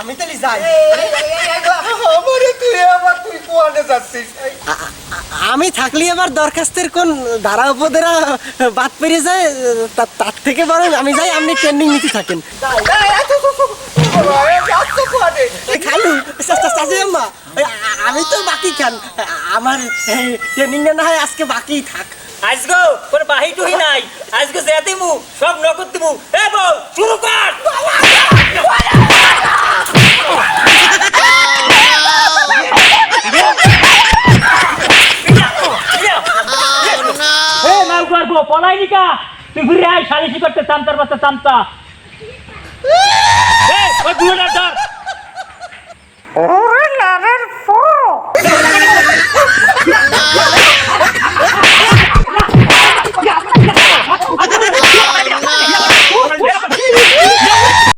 আমি তাহলে যাই। তুই কোয়ানে যাচ্ছিস? আমি থাকলে আবার দরখাস্তের কোন ধারা উপদেরা বাদ পেরে যায়, তার থেকে বরং আমি যাই, আপনি ট্রেনিং নিতে থাকেন। খালু চাচি আম্মা, আমি তো বাকি খান, আমার ট্রেনিংটা না হয় আজকে বাকি থাক। আজগো কোন বাহি টুহি নাই, আজকে যে দিমু সব নগদ দিমু। এ বউ শুরু কর। এ নাও করবো পলাই নিকা, তুই ঘুরে আয় সালিশি করতে চামচার বাচ্চা চামচা। এ ওই বুড়োটা